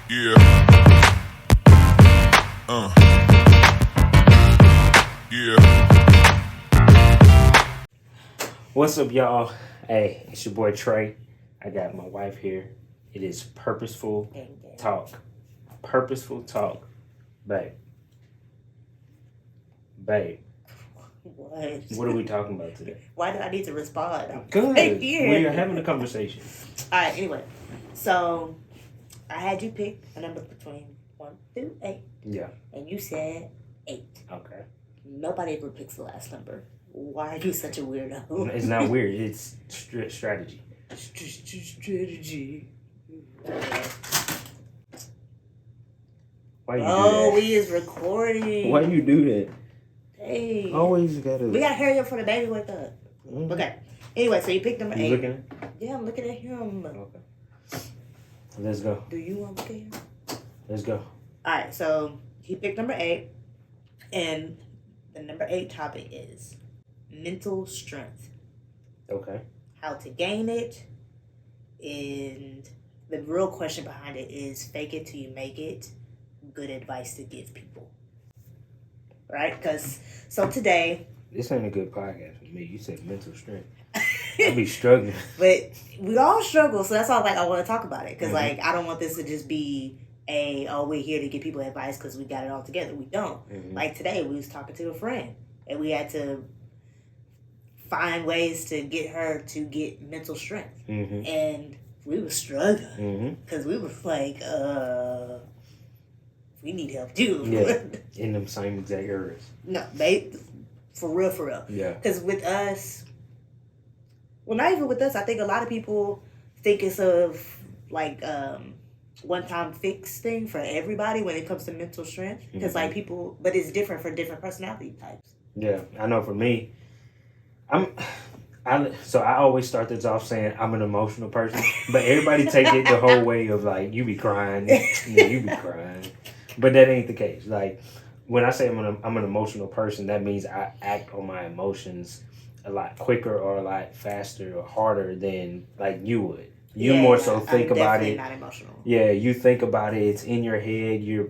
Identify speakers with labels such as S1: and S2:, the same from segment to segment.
S1: Yeah. Yeah.
S2: What's up, y'all? Hey, it's your boy Trey. I got my wife here. It is Purposeful Talk. Purposeful Talk. Babe. What are we talking about today?
S3: Why do I need to respond?
S2: Good. We are having a conversation.
S3: All right, anyway. So, I had you pick a number between 1 through 8.
S2: Yeah.
S3: And you said 8.
S2: Okay.
S3: Nobody ever picks the last number. Why are you such a weirdo?
S2: It's not weird. It's strategy.
S3: Strategy.
S2: Why you do
S3: Oh,
S2: that?
S3: we is recording.
S2: Why you do that?
S3: Hey.
S2: Always gotta.
S3: We gotta hurry up for the baby wake up.
S2: Mm-hmm.
S3: Okay. Anyway, so you picked number 8.
S2: You looking at?
S3: Yeah, I'm looking at him.
S2: Okay. Let's go.
S3: Do you want to look at him?
S2: Let's go.
S3: Alright, so he picked number 8. And the number 8 topic is mental strength.
S2: Okay.
S3: How to gain it. And the real question behind it is fake it till you make it. Good advice to give people. Right? Because, so today.
S2: This ain't a good podcast for me. You said mental strength. I be struggling.
S3: But we all struggle, so that's all I want to talk about it. Because, I don't want this to just be we're here to give people advice because we got it all together. We don't.
S2: Mm-hmm.
S3: Like today, we was talking to a friend, and we had to find ways to get her to get mental strength.
S2: Mm-hmm.
S3: And we were struggling because we were like, we need help too.
S2: Yeah, in them same exact areas.
S3: No, babe, for real.
S2: Yeah.
S3: Because with us, well, not even with us, I think a lot of people think it's a one-time fix thing for everybody when it comes to mental strength. Because but it's different for different personality types.
S2: Yeah, I know. For me, I always start this off saying I'm an emotional person, but everybody take it the whole way of like you be crying, you be crying, but that ain't the case. Like when I say I'm an emotional person, that means I act on my emotions a lot quicker or a lot faster or harder than like you would. You more so think about it.
S3: Not emotional.
S2: Yeah, you think about it. It's in your head. You're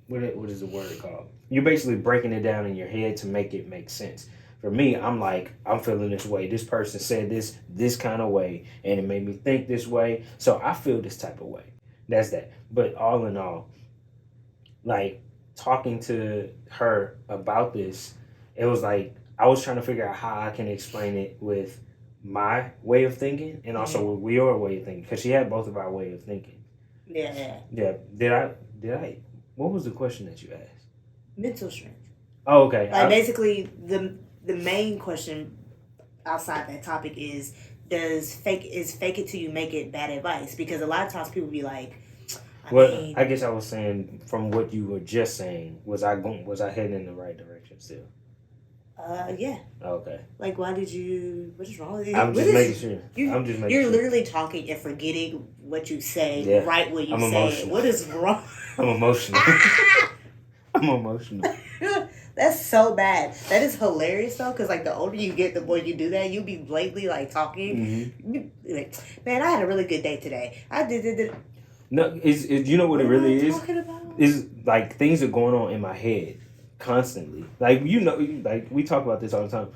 S2: what is the word called? You're basically breaking it down in your head to make it make sense. For me, I'm like, I'm feeling this way. This person said this kind of way, and it made me think this way. So I feel this type of way. That's that. But all in all, like talking to her about this, it was like I was trying to figure out how I can explain it with my way of thinking and also with your way of thinking, because she had both of our way of thinking.
S3: Yeah.
S2: Did I? What was the question that you asked?
S3: Mental strength.
S2: Oh, okay.
S3: Basically, the main question outside that topic is fake it till you make it bad advice? Because a lot of times people be like,
S2: I guess I was saying from what you were just saying, was I heading in the right direction still?
S3: Yeah.
S2: Okay.
S3: Like, what is wrong with you?
S2: I'm just making sure.
S3: You're literally talking and forgetting what you say right when you say it. What is wrong?
S2: I'm emotional. I'm emotional.
S3: That's so bad. That is hilarious though, because like the older you get, the more you do that. You be blatantly like talking. Mm-hmm. Like, man, I had a really good day today. I did.
S2: No, it's you know what it really is.
S3: Talking about?
S2: Is like things are going on in my head constantly. Like like we talk about this all the time.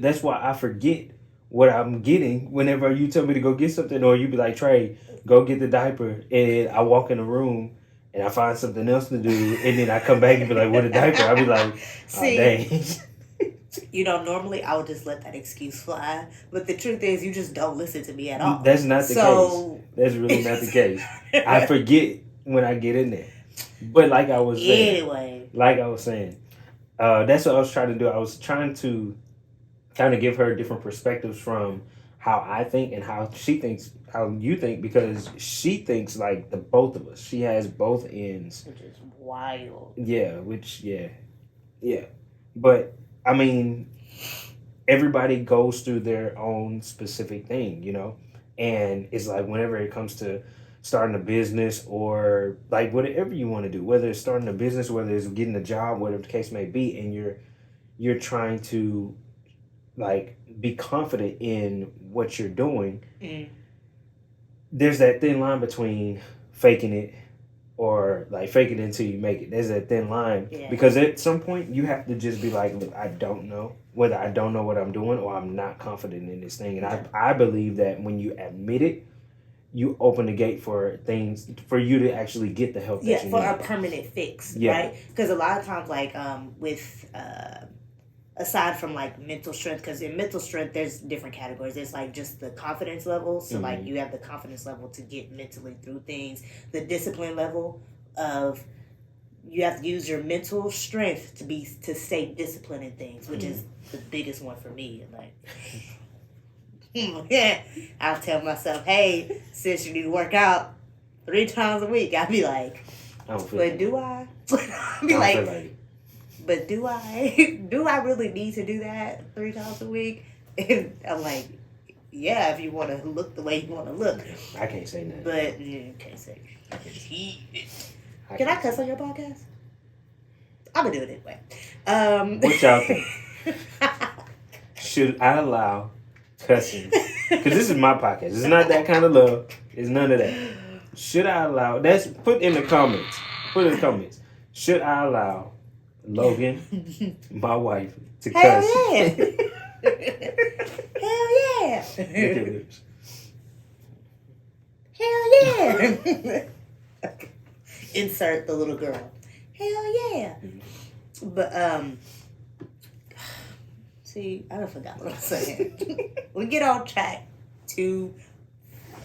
S2: That's why I forget what I'm getting whenever you tell me to go get something, or you be like, Trey, go get the diaper, and I walk in the room. And I find something else to do, and then I come back and be like, "What a diaper?" I'll be like, "Oh, dang."
S3: Normally I would just let that excuse fly, but the truth is, you just don't listen to me at all.
S2: That's not the case. That's really not the case. I forget when I get in there. But like I was saying, that's what I was trying to do. I was trying to kind of give her different perspectives from how I think and how she thinks, how you think, because she thinks like the both of us. She has both ends.
S3: Which is wild.
S2: Yeah. But, I mean, everybody goes through their own specific thing, you know? And it's like whenever it comes to starting a business or like whatever you want to do, whether it's starting a business, whether it's getting a job, whatever the case may be, and you're trying to like be confident in what you're doing, there's that thin line between faking it or like fake it until you make it. There's a thin line
S3: Yeah.
S2: because at some point you have to just be like, look, I don't know whether I don't know what I'm doing or I'm not confident in this thing. And I believe that when you admit it, you open the gate for things for you to actually get the help that you need.
S3: For a permanent fix, right? Because a lot of times, like with aside from like mental strength, because in mental strength there's different categories. There's like just the confidence level, so like you have the confidence level to get mentally through things. The discipline level of you have to use your mental strength to stay disciplined in things, which is the biggest one for me. Like. I'll tell myself, hey, sis, you need to work out 3 times a week. I'll be like, but do I? I'll be like, but do I? Do I really need to do that 3 times a week? And I'm like, yeah, if you want to look the way you want to look.
S2: I can't say that.
S3: But you can't say. Can I cuss on your podcast? I'm gonna do it anyway.
S2: What y'all think? Should I allow cussing? Because this is my podcast. It's not that kind of love. It's none of that. Should I allow? Put in the comments. Put in the comments. Should I allow Logan, my wife, to cuss?
S3: Hell yeah! Hell yeah!
S2: Look at this.
S3: Hell yeah! Insert the little girl. Hell yeah! But see, I forgot what I'm saying. We get on track too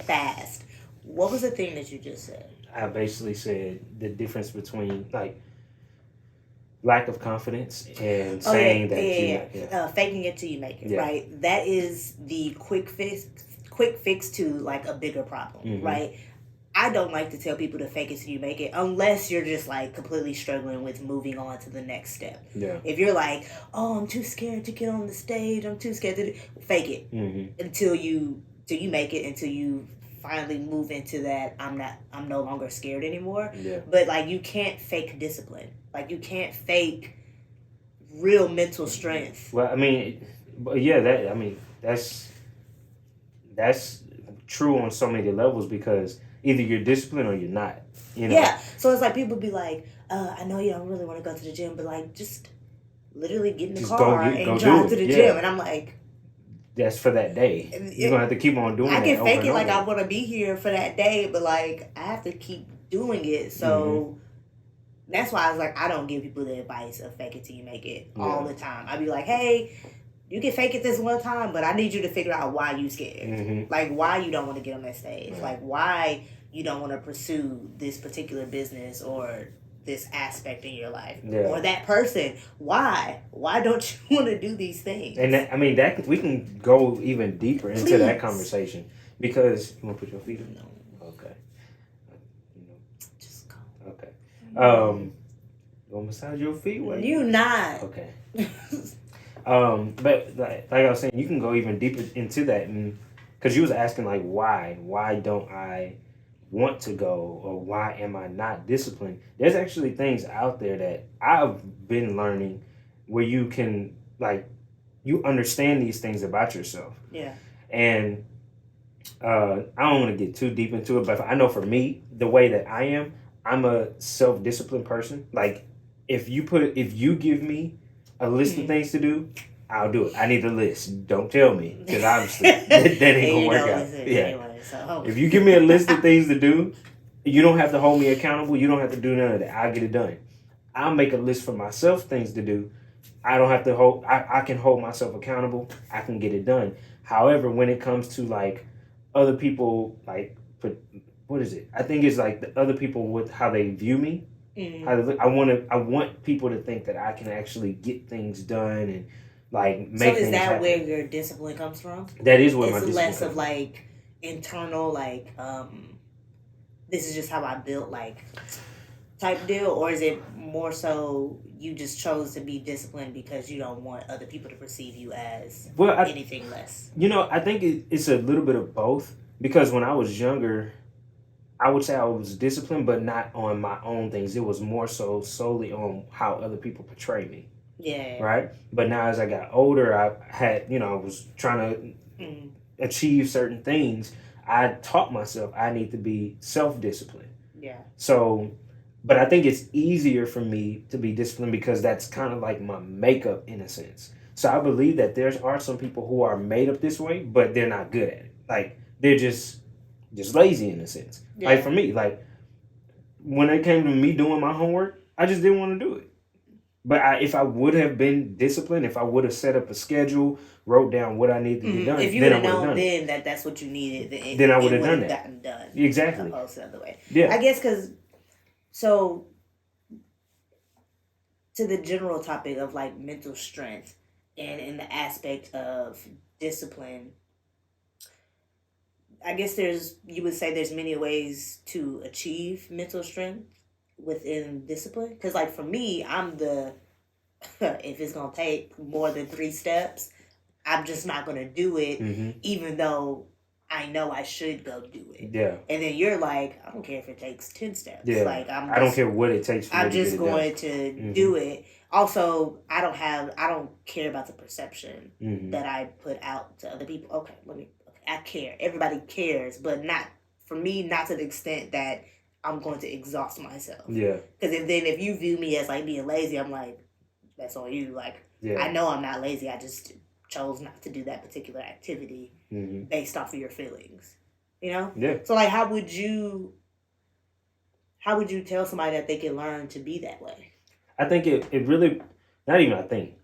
S3: fast. What was the thing that you just said?
S2: I basically said the difference between like lack of confidence and saying that
S3: faking it till you make it, right? That is the quick fix to like a bigger problem, right? I don't like to tell people to fake it till you make it unless you're just like completely struggling with moving on to the next step.
S2: Yeah.
S3: If you're like, oh, I'm too scared to get on the stage, I'm too scared to fake it until you make it, until you finally move into that I'm no longer scared anymore.
S2: Yeah.
S3: But like you can't fake discipline. Like you can't fake real mental strength.
S2: Well, I mean, that's true on so many levels because either you're disciplined or you're not. You know?
S3: Yeah. So it's like people be like, I know you don't really want to go to the gym, but like just literally get in the car and drive to the gym. And I'm like,
S2: that's for that day. You're gonna have to keep on doing it.
S3: I can fake it like I want to be here for that day, but like I have to keep doing it. So that's why I was like, I don't give people the advice of fake it till you make it all the time. I'd be like, hey, you can fake it this one time, but I need you to figure out why you scared. Like why you don't want to get on that stage. Like why you don't want to pursue this particular business or this aspect in your life or that person. Why don't you want to do these things?
S2: And that we can go even deeper into that conversation because you want to put your feet in. No. Okay.
S3: Just go.
S2: Okay. You want to massage your feet?
S3: You not.
S2: Okay. But like I was saying, you can go even deeper into that, and because you was asking like why don't I want to go or why am I not disciplined? There's actually things out there that I've been learning where you can like you understand these things about yourself.
S3: Yeah. And
S2: I don't want to get too deep into it, but I know for me, the way that I am, I'm a self-disciplined person. Like if you give me a list of things to do, I'll do it. I need a list. Don't tell me, because obviously that ain't gonna work out.
S3: Anyway, so.
S2: If you give me a list of things to do, you don't have to hold me accountable. You don't have to do none of that. I'll get it done. I'll make a list for myself, things to do. I don't have to hold. I can hold myself accountable. I can get it done. However, when it comes to like other people, like what is it? I think it's like the other people with how they view me. How they look. I want people to think that I can actually get things done and like make.
S3: So is
S2: things
S3: that
S2: happen.
S3: where your discipline comes from?
S2: That is where my
S3: discipline
S2: discipline
S3: less
S2: comes
S3: of like internal, like this is just how I built, like type deal, or is it more so you just chose to be disciplined because you don't want other people to perceive you as anything less?
S2: I think it's a little bit of both, because when I was younger, I would say I was disciplined, but not on my own things. It was more so solely on how other people portray me.
S3: Yeah.
S2: Right? But now as I got older, I had, I was trying to achieve certain things. I taught myself I need to be self-disciplined.
S3: Yeah.
S2: So, but I think it's easier for me to be disciplined because that's kind of like my makeup in a sense. So I believe that there are some people who are made up this way, but they're not good at it. Like they're just lazy in a sense.
S3: Yeah.
S2: Like for me, like when it came to me doing my homework, I just didn't want to do it. But if I would have been disciplined, if I would have set up a schedule, wrote down what I needed to get done,
S3: if you
S2: then
S3: would
S2: I
S3: have
S2: would have
S3: known
S2: done it.
S3: then that that's what you needed,
S2: Then I would have done
S3: have
S2: that.
S3: gotten done.
S2: Exactly.
S3: Opposed to the other way.
S2: Yeah.
S3: I guess because so to the general topic of like mental strength and in the aspect of discipline, I guess you would say there's many ways to achieve mental strength within discipline. Because like for me, I'm the if it's gonna take more than 3 steps, I'm just not gonna do it, even though I know I should go do it.
S2: Yeah.
S3: And then you're like, I don't care if it takes 10 steps.
S2: Yeah.
S3: Like
S2: I don't care what it takes for me
S3: I'm
S2: to get
S3: just
S2: it
S3: going
S2: done.
S3: to do it. Also, I don't care about the perception that I put out to other people. Okay, I care. Everybody cares, but not for me, not to the extent that I'm going to exhaust myself.
S2: Yeah.
S3: Because if you view me as like being lazy, I'm like, that's on you. Like, I know I'm not lazy. I just chose not to do that particular activity based off of your feelings. You know?
S2: Yeah.
S3: So like, how would you tell somebody that they can learn to be that way?
S2: I think it really, not even I think,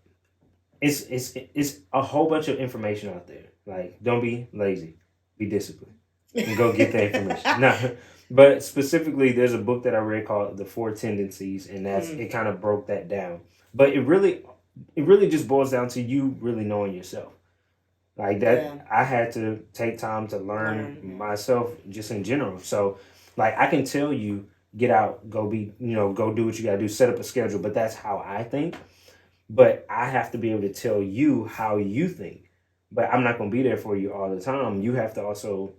S2: it's a whole bunch of information out there. Like, don't be lazy, be disciplined, and go get the information. No, but specifically, there's a book that I read called The 4 Tendencies, and it kind of broke that down. But it really just boils down to you really knowing yourself. Like that, I had to take time to learn myself just in general. So, like, I can tell you, get out, go do what you gotta do, set up a schedule. But that's how I think. But I have to be able to tell you how you think. But I'm not gonna be there for you all the time. You have to also.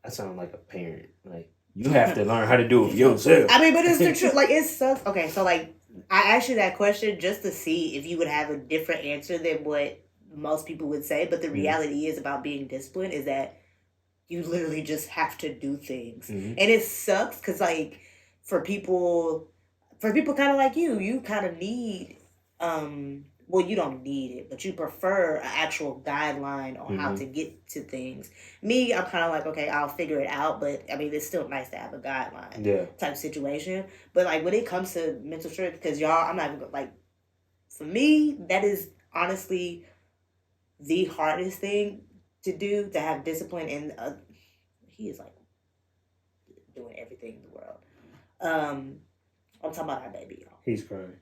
S2: I sound like a parent. Like you have to learn how to do it yourself.
S3: I mean, but it's the truth. Like it sucks. Okay, so like I asked you that question just to see if you would have a different answer than what most people would say. But the reality is about being disciplined is that you literally just have to do things, and it sucks because like for people kind of like you kind of need well, you don't need it, but you prefer an actual guideline on how to get to things. Me, I'm kind of like, okay, I'll figure it out, but I mean, it's still nice to have a guideline type situation. But like when it comes to mental strength, because y'all, I'm not even like, for me, that is honestly the hardest thing to do, to have discipline. And he is like doing everything in the world. I'm talking about our baby, y'all.
S2: He's crying.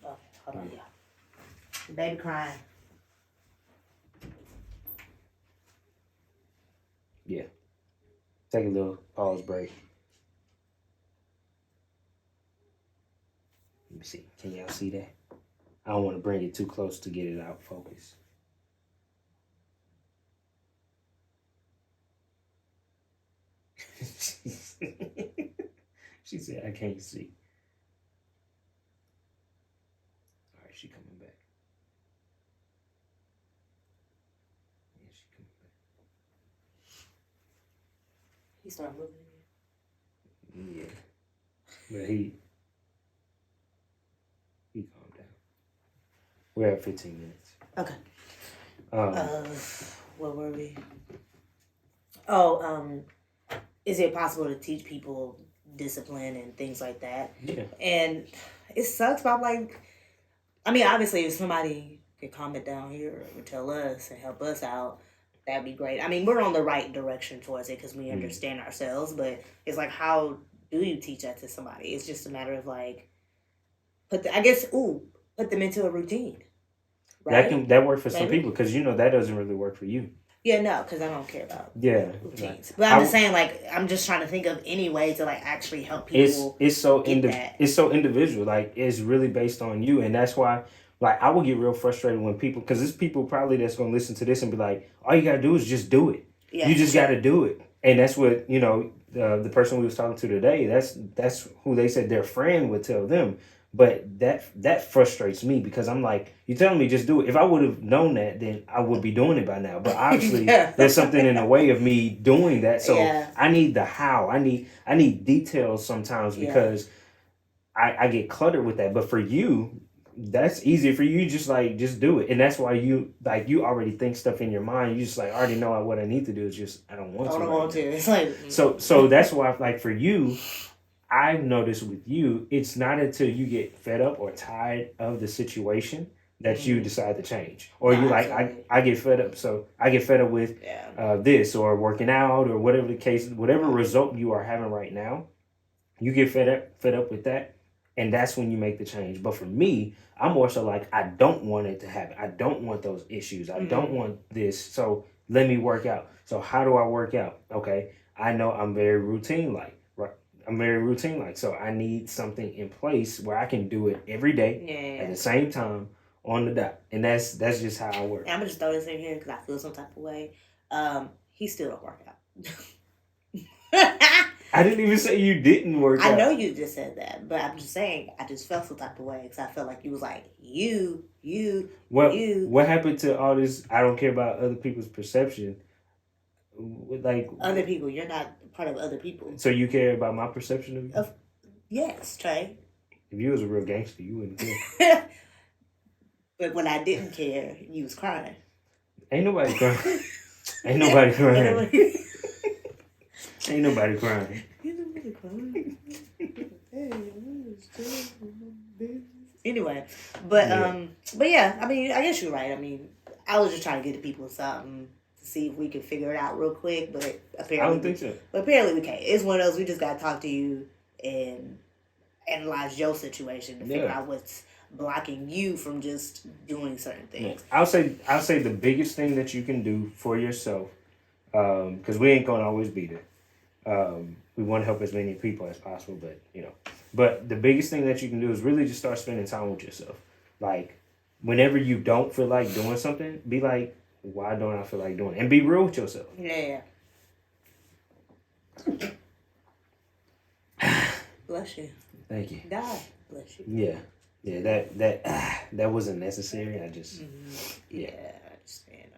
S3: Okay, hold on, y'all. The baby crying.
S2: Yeah. Take a little pause break. Let me see. Can y'all see that? I don't want to bring it too close to get it out focus. She said, I can't see. All right, she coming back. Yeah, she coming back.
S3: He started moving again.
S2: Yeah. But he calmed down. We're at 15 minutes.
S3: Okay. What were we? Is it possible to teach people discipline and things like that?
S2: Yeah.
S3: And it sucks, but I'm like, I mean, obviously, if somebody could comment down here or tell us and help us out, that'd be great. I mean, we're on the right direction towards it because we understand ourselves, but it's like, how do you teach that to somebody? It's just a matter of like, put them into a routine. Right?
S2: That works for some people because that doesn't really work for you.
S3: Yeah, no, because I don't care about routines.
S2: Right.
S3: But I'm just saying, like, I'm just trying to think of any way to like actually help people.
S2: It's so individual. Like, it's really based on you, and that's why, like, I will get real frustrated when people, because there's people probably that's gonna listen to this and be like, all you gotta do is just do it. Yeah, you just gotta do it, and that's what the person we was talking to today. That's who they said their friend would tell them. But that frustrates me because I'm like, you're telling me just do it. If I would have known that, then I would be doing it by now. But obviously, there's something in the way of me doing that. So I need the how. I need details sometimes because I get cluttered with that. But for you, that's easier for you. Just do it, and that's why you already think stuff in your mind. You just like already know what I need to do. It's just I don't want to. I don't want to. It's like so that's why like for you. I've noticed with you, it's not until you get fed up or tired of the situation that you decide to change. Or you like, I get fed up. So I get fed up with this or working out or whatever the case, whatever result you are having right now, you get fed up with that. And that's when you make the change. But for me, I'm more so like, I don't want it to happen. I don't want those issues. I don't want this. So let me work out. So how do I work out? Okay. I know I'm very routine-like. I'm very routine-like, so I need something in place where I can do it every day at the same time on the dot, and that's just how I work.
S3: And I'm gonna just throw this in here because I feel some type of way. He still don't work out.
S2: I didn't even say you didn't work out.
S3: I know you just said that, but I'm just saying I just felt some type of way because I felt like you was like you.
S2: What happened to all this? I don't care about other people's perception. Like
S3: other people, you're not part of other people.
S2: So you care about my perception of you?
S3: Yes, Trey.
S2: If you was a real gangster, you wouldn't care.
S3: But when I didn't care, you was crying.
S2: Ain't nobody crying. Ain't nobody crying. Ain't nobody crying.
S3: Anyway, but yeah, I mean, I guess you're right. I mean, I was just trying to get the people something. See if we can figure it out real quick, but apparently
S2: I don't think so.
S3: But apparently we can't. It's one of those we just gotta talk to you and analyze your situation to figure out what's blocking you from just doing certain things.
S2: I'll say the biggest thing that you can do for yourself, because we ain't gonna always be there. We want to help as many people as possible, but the biggest thing that you can do is really just start spending time with yourself. Like whenever you don't feel like doing something, be like, why don't I feel like doing it? And be real with yourself.
S3: Yeah. Bless you.
S2: Thank you.
S3: God bless you.
S2: Yeah. Yeah, that wasn't necessary. I just
S3: Yeah, I understand.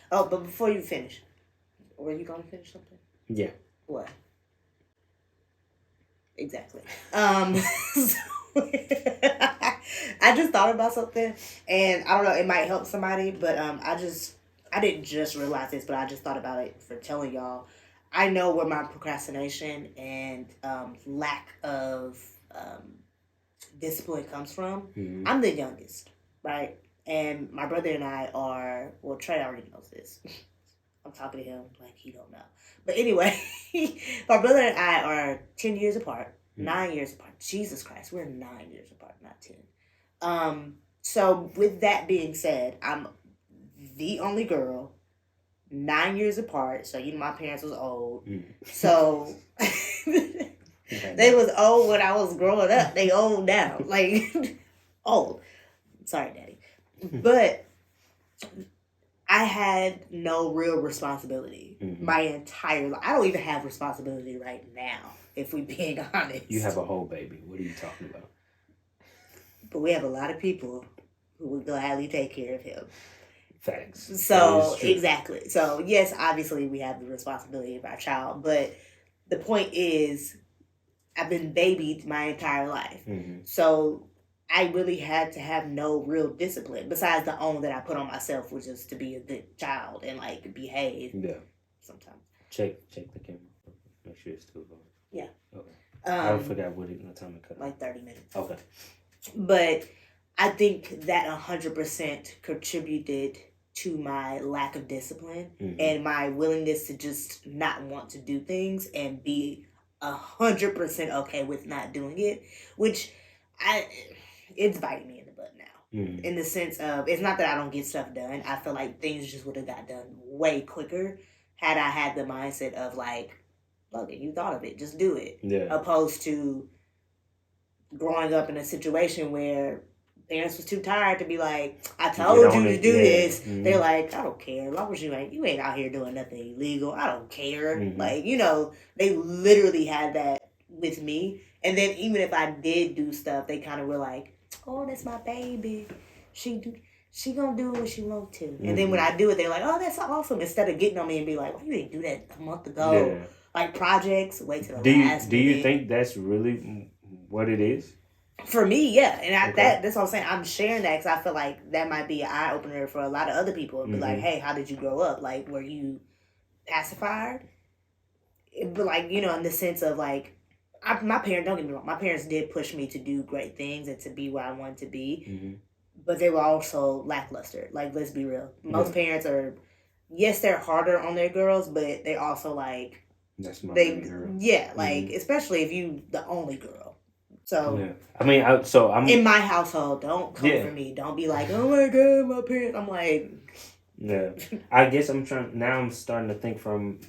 S3: Oh, but before you finish, were you gonna finish something?
S2: Yeah.
S3: What? Exactly. I just thought about something, and I don't know, it might help somebody, but I didn't just realize this, but I just thought about it for telling y'all. I know where my procrastination and lack of discipline comes from. Mm-hmm. I'm the youngest, right? And my brother and I are, well, Trey already knows this. I'm talking to him like he don't know. But anyway, my brother and I are 10 years apart, 9 years apart. Jesus Christ, we're 9 years apart, not 10. So with that being said, I'm the only girl, 9 years apart. So, my parents was old. So they was old when I was growing up. They old now. Like, old. Sorry, Daddy. But I had no real responsibility my entire life. I don't even have responsibility right now, if we being honest.
S2: You have a whole baby. What are you talking about?
S3: But we have a lot of people who would gladly take care of him.
S2: Facts.
S3: So, exactly. So, yes, obviously we have the responsibility of our child. But the point is, I've been babied my entire life. Mm-hmm. So, I really had to have no real discipline besides the own that I put on myself, which is to be a good child and like behave.
S2: Yeah.
S3: Sometimes.
S2: Check the camera. Make sure it's still going.
S3: Yeah.
S2: Okay. I forgot what time it cut off.
S3: Like 30 minutes.
S2: Okay.
S3: But I think that 100% contributed to my lack of discipline and my willingness to just not want to do things and be 100% okay with not doing it, which it's biting me in the butt now. In the sense of, it's not that I don't get stuff done. I feel like things just would have got done way quicker had I had the mindset of like, look, you thought of it, just do it.
S2: Yeah.
S3: Opposed to growing up in a situation where parents was too tired to be like, I told you to do this. Mm-hmm. They're like, I don't care. As long as you ain't out here doing nothing illegal. I don't care. Mm-hmm. Like, they literally had that with me. And then even if I did do stuff, they kind of were like, "Oh, that's my baby. She gonna do what she want to." And then when I do it, they're like, "Oh, that's awesome." Instead of getting on me and be like, "Why you didn't do that a month ago?"
S2: Yeah.
S3: Like projects, wait till the
S2: Do
S3: last
S2: you
S3: minute.
S2: think that's really what it is?
S3: For me, yeah, and
S2: Okay.
S3: that's what I'm saying. I'm sharing that because I feel like that might be an eye opener for a lot of other people. And be like, "Hey, how did you grow up? Like, were you pacified?" But like, you know, in the sense of like, my parents, don't get me wrong, my parents did push me to do great things and to be where I wanted to be, but they were also lackluster. Like, let's be real. Most parents are, yes, they're harder on their girls, but they also like,
S2: that's my baby girl.
S3: Yeah, like especially if you the only girl. So
S2: yeah, I mean, I'm
S3: in my household. Don't come for me. Don't be like, "Oh my god, my parents." I'm like,
S2: yeah. I guess I'm starting to think from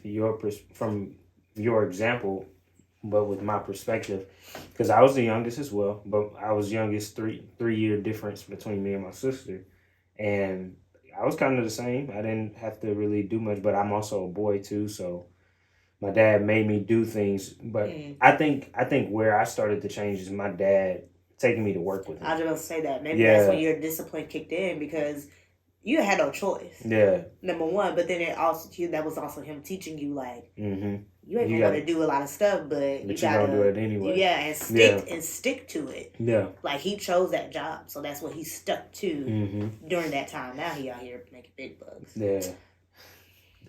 S2: your example, but with my perspective, because I was the youngest as well, but I was youngest 3 year difference between me and my sister, and I was kind of the same. I didn't have to really do much, but I'm also a boy too, so my dad made me do things. But I think where I started to change is my dad taking me to work with him.
S3: I was just gonna say that maybe that's when your discipline kicked in because you had no choice.
S2: Yeah.
S3: Number one, but then that was also him teaching you like you ain't
S2: You
S3: gonna do a lot of stuff, but you gotta
S2: gonna do it anyway.
S3: Yeah, and stick to it.
S2: Yeah.
S3: Like he chose that job, so that's what he stuck to during that time. Now he out here making big bucks.
S2: Yeah.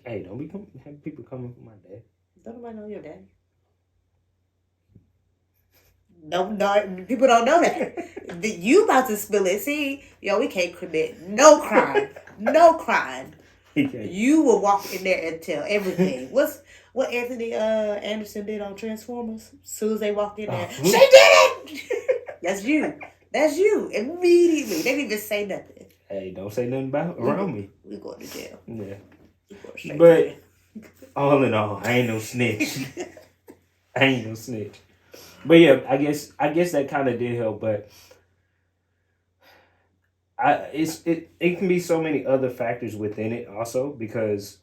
S2: Hey, don't have people coming for my dad.
S3: Don't nobody know your daddy. No, people don't know that. You about to spill it. See, yo, we can't commit no crime. No crime. You will walk in there and tell everything. What Anthony Anderson did on Transformers? As soon as they walked in there, she did it! That's you. That's you. Immediately. They didn't even say nothing.
S2: Hey, don't say nothing around me.
S3: We going to jail.
S2: Yeah. But all in all, I ain't no snitch. But yeah, I guess that kind of did help, but it can be so many other factors within it also, because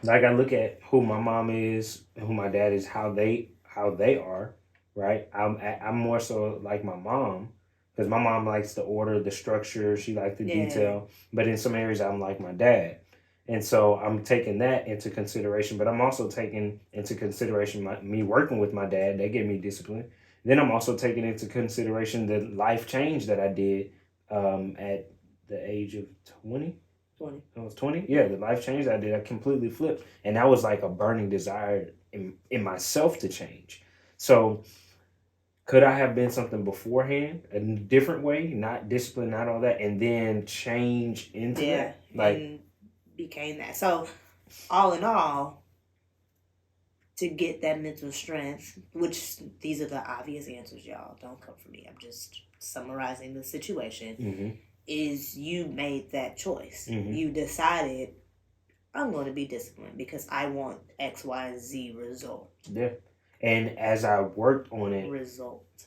S2: like I look at who my mom is and who my dad is, how they are, right? I'm more so like my mom, because my mom likes the order, the structure, she likes the detail, but in some areas I'm like my dad. And so I'm taking that into consideration, but I'm also taking into consideration me working with my dad. That gave me discipline. Then I'm also taking into consideration the life change that I did at the age of 20.
S3: 20.
S2: I was 20. Yeah, the life change I did, I completely flipped. And that was like a burning desire in myself to change. So could I have been something beforehand, a different way, not discipline, not all that, and then change into that? Like,
S3: and became that. So, all in all, to get that mental strength, which these are the obvious answers, y'all. Don't come for me. I'm just summarizing the situation. Is you made that choice. You decided, I'm going to be disciplined because I want X, Y, and Z result.
S2: Yeah. And as I worked on it...
S3: Results.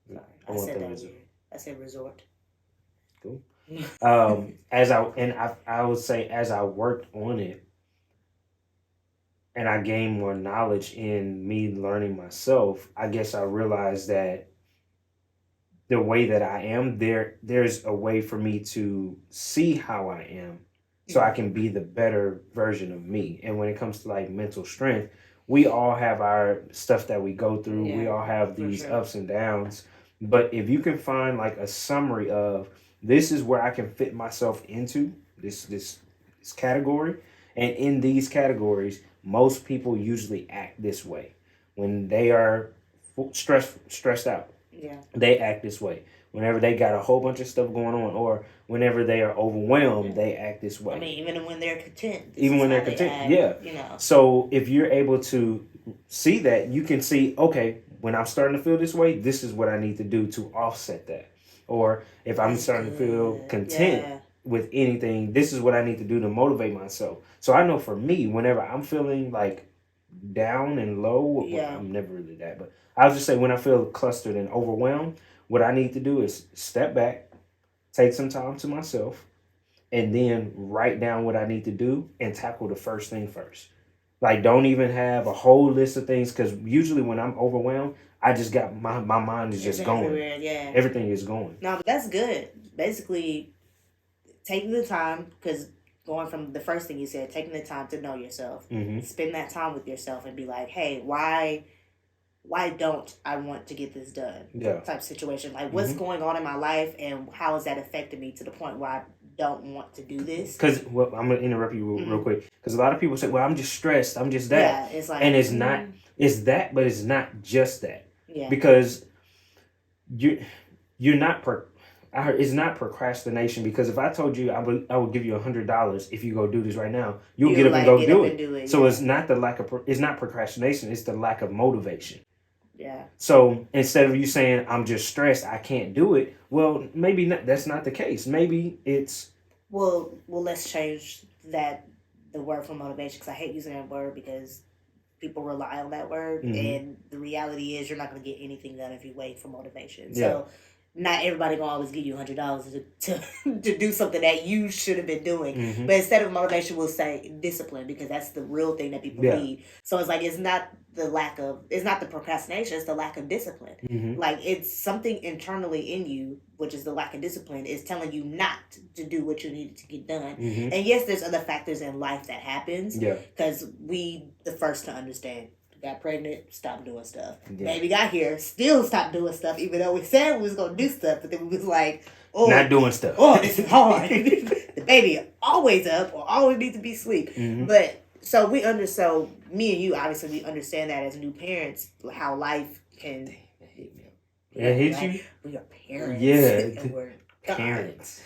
S2: Sorry,
S3: I said that weird. I said resort.
S2: Cool. I would say as I worked on it and I gained more knowledge in me learning myself, I guess I realized that the way that I am, there's a way for me to see how I am so I can be the better version of me. And when it comes to like mental strength, we all have our stuff that we go through. We all have these ups and downs. But if you can find like a summary of this is where I can fit myself into this category, and in these categories, most people usually act this way when they are stressed out.
S3: Yeah.
S2: They act this way. Whenever they got a whole bunch of stuff going on, or whenever they are overwhelmed, they act this way.
S3: I mean, even when they're content.
S2: Yeah. So if you're able to see that, you can see, okay, when I'm starting to feel this way, this is what I need to do to offset that. Or if I'm starting to feel content with anything, this is what I need to do to motivate myself. So I know for me, whenever I'm feeling like down and low, I'm never really that, but I would just say when I feel clustered and overwhelmed, what I need to do is step back, take some time to myself, and then write down what I need to do and tackle the first thing first. Like, don't even have a whole list of things, because usually when I'm overwhelmed, I just got my mind is just going.
S3: Everywhere, yeah.
S2: Everything is going.
S3: No, but that's good. Basically, taking the time, because going from the first thing you said, taking the time to know yourself, spend that time with yourself, and be like, hey, why don't I want to get this done?
S2: Yeah.
S3: Type situation. Like, what's going on in my life, and how has that affected me to the point where I don't want to do this?
S2: Because I'm gonna interrupt you real quick, because a lot of people say, well, I'm just stressed, I'm just that.
S3: Yeah, it's like,
S2: and it's not, it's that, but it's not just that.
S3: Yeah.
S2: Because you're not it's not procrastination, because if I told you I would give you $100 if you go do this right now, you'll get up and go do it. So it's not the lack of it's not procrastination, it's the lack of motivation.
S3: Yeah.
S2: So instead of you saying I'm just stressed, I can't do it, well, maybe not, that's not the case. Maybe it's
S3: well let's change the word for motivation, because I hate using that word because people rely on that word, and the reality is you're not going to get anything done if you wait for motivation. Yeah. So not everybody gonna always give you $100 to do something that you should have been doing. But instead of motivation, we'll say discipline, because that's the real thing that people need. So it's like, it's not the procrastination, it's the lack of discipline. Like, it's something internally in you, which is the lack of discipline, is telling you not to do what you needed to get done. And yes, there's other factors in life that happens. Yeah. Because we the first to understand. Got pregnant, stopped doing stuff. Yeah. Baby got here, still stopped doing stuff, even though we said we was going to do stuff, but then we was like, oh,
S2: not doing stuff.
S3: Oh, this is hard. The baby always up or always needs to be asleep. But so me and you, obviously, we understand that as new parents, how life can
S2: hit you.
S3: We are parents.
S2: Yeah.
S3: And we're
S2: parents.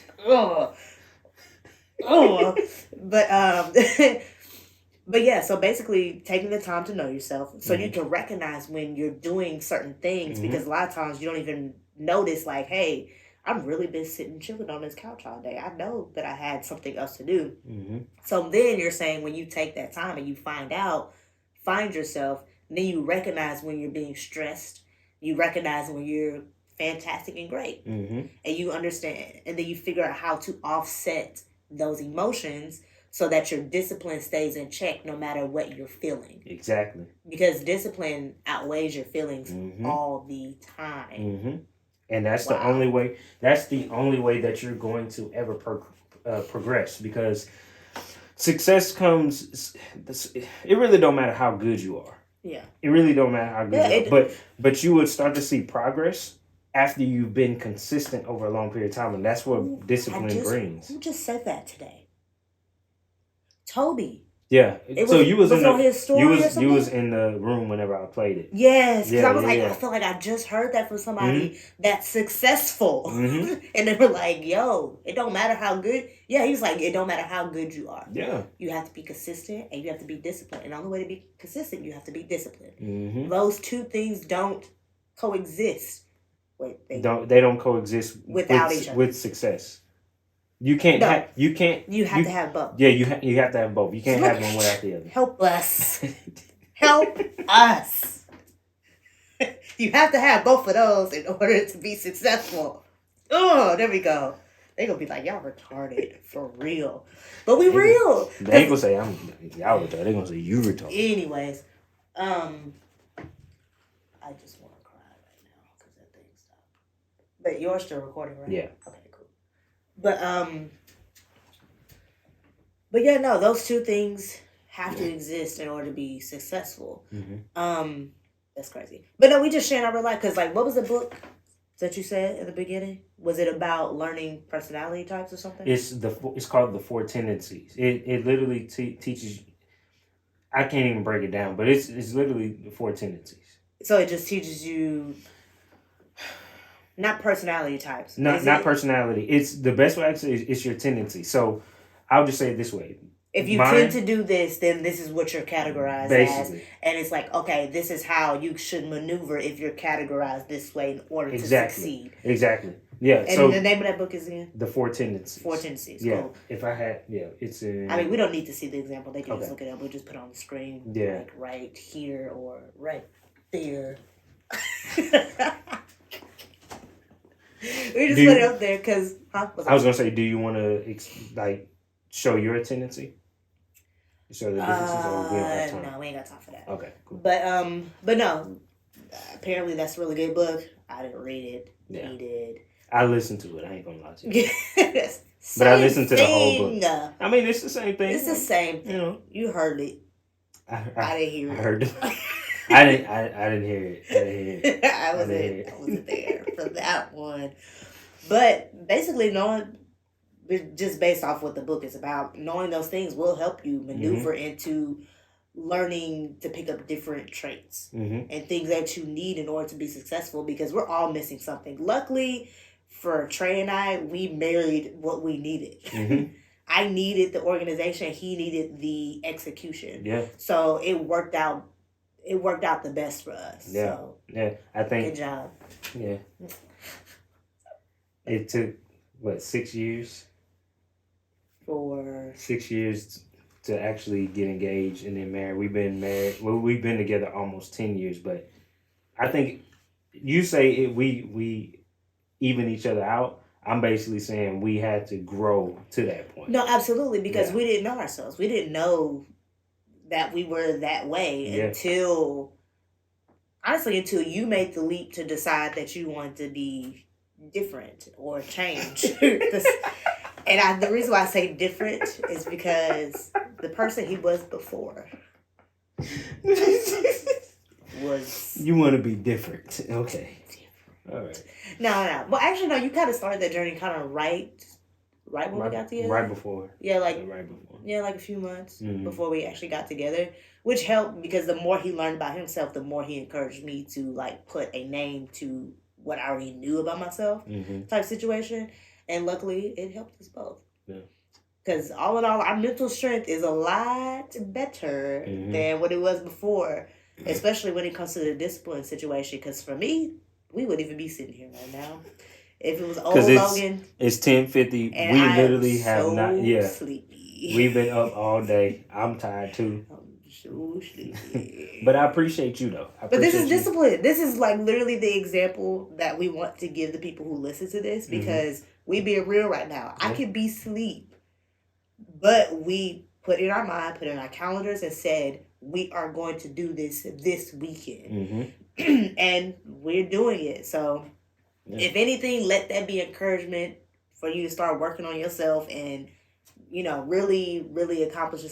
S3: But yeah, so basically taking the time to know yourself so you can recognize when you're doing certain things, because a lot of times you don't even notice, like, hey, I've really been sitting chilling on this couch all day. I know that I had something else to do. So then you're saying, when you take that time and you find yourself, then you recognize when you're being stressed. You recognize when you're fantastic and great. And you understand, and then you figure out how to offset those emotions so that your discipline stays in check no matter what you're feeling.
S2: Exactly.
S3: Because discipline outweighs your feelings all the time.
S2: And that's the only way. That's the only way that you're going to ever progress. Because success comes. It really don't matter how good you are. Yeah. It really don't matter how good you are. But you would start to see progress after you've been consistent over a long period of time, and that's what discipline brings.
S3: Who just said that today? Toby.
S2: Yeah. So you was in
S3: his story
S2: you was in the room whenever I played it.
S3: Yes, because I was I feel like I just heard that from somebody that's successful. And they were like, yo, it don't matter how good. Yeah, he was like, it don't matter how good you are. Yeah. You have to be consistent and you have to be disciplined. And the only way to be consistent, you have to be disciplined. Those two things don't coexist. Wait, they
S2: don't coexist
S3: without each other.
S2: With success. You can't. You have
S3: to have both.
S2: Yeah, you have to have both. You can't have one without the other.
S3: Help us. Help us. You have to have both of those in order to be successful. Oh, there we go. They gonna be like, y'all retarded for real, but we real.
S2: They ain't gonna say y'all retarded. They gonna say you retarded.
S3: Anyways, I just want to cry right now because that thing stopped. But you're still recording, right? Yeah. Okay. But yeah, no, those two things have to exist in order to be successful. That's crazy. But no, we just sharing our real life, because, like, what was the book that you said at the beginning? Was it about learning personality types or something?
S2: It's called The Four Tendencies. It literally teaches. I can't even break it down, but it's literally the four tendencies.
S3: So it just teaches you. Not personality types.
S2: Not personality. It's the best way I can say it's your tendency. So I'll just say it this way.
S3: If you tend to do this, then this is what you're categorized as. And it's like, okay, this is how you should maneuver if you're categorized this way in order to succeed. Exactly. Yeah. And so the name of that book is again?
S2: The Four Tendencies.
S3: Four Tendencies.
S2: Yeah.
S3: Cool.
S2: If I had, it's in...
S3: I mean, we don't need to see the example. They can just look it up. We'll just put it on the screen. Yeah. Like right here or right there. We just put it up there because... I
S2: was going to say, do you want to, show your tendency? So the differences, or we don't have time?
S3: No, we ain't got time for that.
S2: Okay, cool.
S3: But no, apparently that's a really good book. I didn't read it.
S2: Yeah.
S3: He did.
S2: I listened to it. I ain't gonna lie to you.
S3: But
S2: I listened to the whole book. I mean, it's the same thing.
S3: It's the same thing.
S2: You know,
S3: you heard it. I didn't hear it.
S2: I heard it. I didn't hear it.
S3: I wasn't there for that one. But basically, knowing, just based off what the book is about, knowing those things will help you maneuver into learning to pick up different traits and things that you need in order to be successful, because we're all missing something. Luckily for Trey and I, we married what we needed. I needed the organization, he needed the execution.
S2: Yeah.
S3: So it worked out the best for us.
S2: Yeah.
S3: So,
S2: yeah. I think,
S3: good job.
S2: Yeah. It took 6 years? 6 years to actually get engaged and then married. We've been together almost 10 years, but I think you say we even each other out. I'm basically saying we had to grow to that point.
S3: No, absolutely, because we didn't know ourselves. We didn't know that we were that way until you made the leap to decide that you wanted to be different or change. And the reason why I say different is because the person he was before was...
S2: You want to be different. Okay. All right.
S3: No. Well, actually, no, you kind of started that journey kind of right when we got together.
S2: Right before.
S3: Yeah,
S2: right before.
S3: Yeah, like a few months before we actually got together, which helped because the more he learned about himself, the more he encouraged me to put a name to what I already knew about myself type situation. And luckily, it helped us both. Yeah. Because all in all, our mental strength is a lot better than what it was before, especially when it comes to the discipline situation. Because for me, we wouldn't even be sitting here right now if it was old Logan.
S2: It's 10:50. We literally have not. Yeah.
S3: Sleepy.
S2: We've been up all day. I'm tired too.
S3: I'm so sleepy.
S2: But I appreciate you though.
S3: But this is discipline. This is literally the example that we want to give the people who listen to this, because we being real right now. I could be asleep, but we put in our mind, put in our calendars, and said we are going to do this weekend. And we're doing it. So if anything, let that be encouragement for you to start working on yourself and, really, really accomplish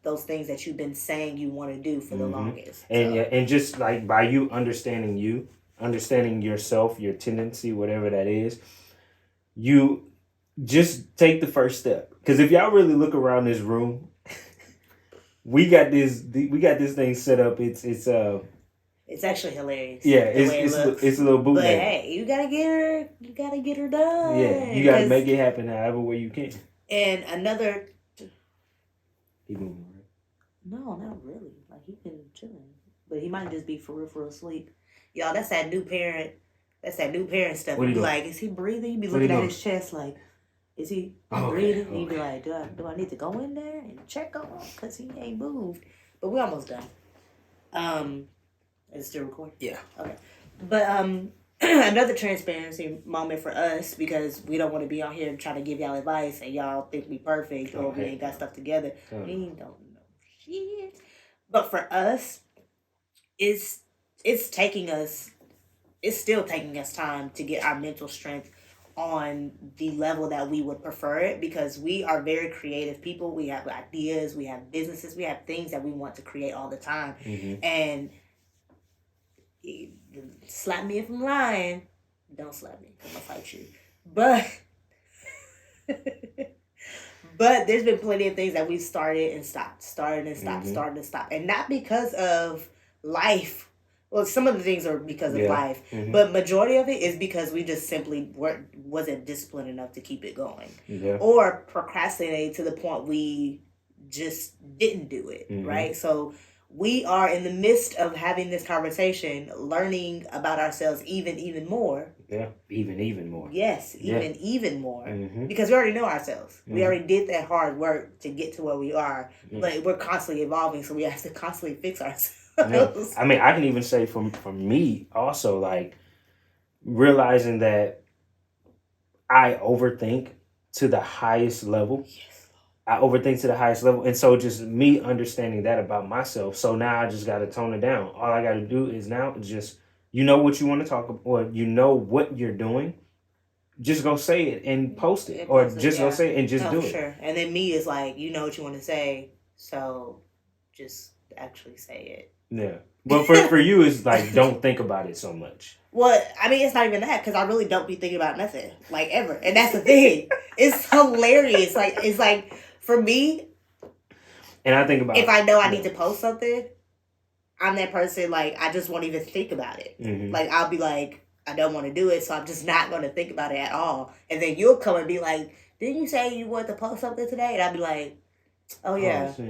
S3: those things that you've been saying you want to do for the longest.
S2: And just by you, understanding yourself, your tendency, whatever that is, you just take the first step. Because if y'all really look around this room, we got this thing set up. It's
S3: actually hilarious.
S2: Yeah, it's a little bootleg.
S3: But hey, you gotta get her done.
S2: Yeah, you gotta make it happen however way you can.
S3: And another...
S2: He moving, right?
S3: No, not really. He been chilling. But he might just be for real asleep. Y'all, that's that new parent stuff. You be like, is he breathing? You be looking at his chest is he breathing? And you be like, do I need to go in there and check on him? Because he ain't moved. But we're almost done. Is it still recording?
S2: Yeah.
S3: Okay. But another transparency moment for us, because we don't want to be on here trying to give y'all advice and y'all think we perfect or we ain't got stuff together. We don't know shit. But for us, it's still taking us time to get our mental strength on the level that we would prefer it, because we are very creative people. We have ideas, we have businesses, we have things that we want to create all the time. And slap me if I'm lying. Don't slap me. I'm gonna fight you. But there's been plenty of things that we've started and stopped. And not because of life. Well, some of the things are because of life, but majority of it is because we just simply wasn't disciplined enough to keep it going, or procrastinated to the point we just didn't do it, right? So we are in the midst of having this conversation, learning about ourselves even more.
S2: Yeah, even more.
S3: Yes, even more, because we already know ourselves. We already did that hard work to get to where we are, but we're constantly evolving, so we have to constantly fix ourselves.
S2: Yeah. I mean, I can even say for me also, realizing that I overthink to the highest level.
S3: Yes.
S2: I overthink to the highest level. And so just me understanding that about myself. So now I just got to tone it down. All I got to do is now just, you know what you want to talk about, or you know what you're doing. Just go say it and post it. Or just go say it and just do it.
S3: Sure. And then me is like, you know what you want to say. So just actually say it.
S2: Yeah. But for you, it's like, don't think about it so much.
S3: Well, I mean, it's not even that, because I really don't be thinking about nothing, like, ever. And that's the thing. It's hilarious. Like, it's like, for me,
S2: and I think about,
S3: if I know I need to post something, I'm that person, like, I just won't even think about it.
S2: Mm-hmm.
S3: Like, I'll be like, I don't want to do it, so I'm just not going to think about it at all. And then you'll come and be like, didn't you say you wanted to post something today? And I'll be like, oh, yeah.
S2: Oh,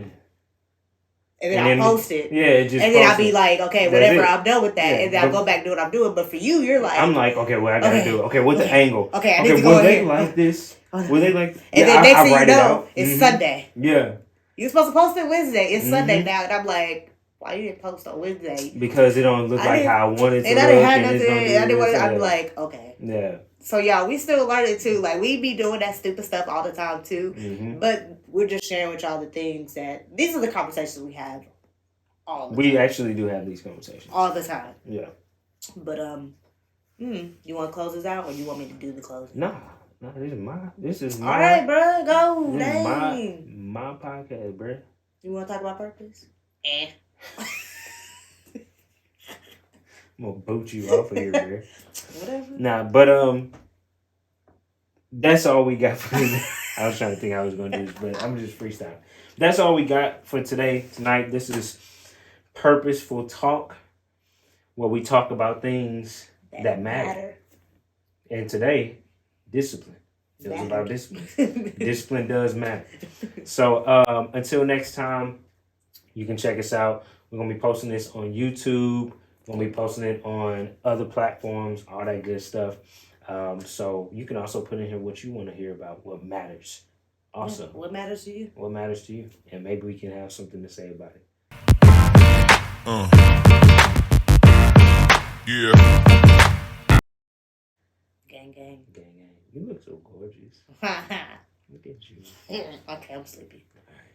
S3: and then I'll post it.
S2: Yeah, it just
S3: and then I'll be like, okay, whatever, I'm done with that.
S2: Yeah,
S3: and then I'll go back and do what I'm doing. But for you, you're like...
S2: I'm like, okay, what I gotta do? Okay, what's the angle?
S3: Okay, I need to go
S2: will they
S3: here.
S2: like this? Will they like...
S3: And then next thing you know, it's Sunday.
S2: Yeah.
S3: You're supposed to post it Wednesday. It's Sunday now. And I'm like, why you didn't post on Wednesday?
S2: Because it don't look like how I wanted to
S3: and
S2: look.
S3: I didn't have nothing.
S2: I didn't want it.
S3: I'm like, okay.
S2: Yeah.
S3: So, y'all, we still learning, too. Like, we be doing that stupid stuff all the time, too. Mm-hmm. But we're just sharing with y'all the things that... These are the conversations we have all the time. We
S2: actually do have these conversations.
S3: All the time.
S2: Yeah.
S3: But, you want to close this out, or you want me to do the closing?
S2: Nah, this is my...
S3: All right, bro, go.
S2: This is my podcast, bro.
S3: You want to talk about purpose?
S2: I'm gonna boot you off of here, bro.
S3: Whatever.
S2: Nah, but that's all we got for today. I was trying to think how I was gonna do this, but I'm just freestyling. That's all we got for tonight. This is Purposeful Talk, where we talk about things that matter. And today, discipline. It was about discipline. Discipline does matter. So until next time, you can check us out. We're going to be posting this on YouTube. We're going to be posting it on other platforms, all that good stuff. So you can also put in here what you want to hear about, what matters. Also.
S3: What matters to you?
S2: What matters to you. And maybe we can have something to say about it.
S3: Yeah. Gang, gang.
S2: Gang, gang. You look so gorgeous. Look at you.
S3: Okay, I'm sleepy.
S2: All right.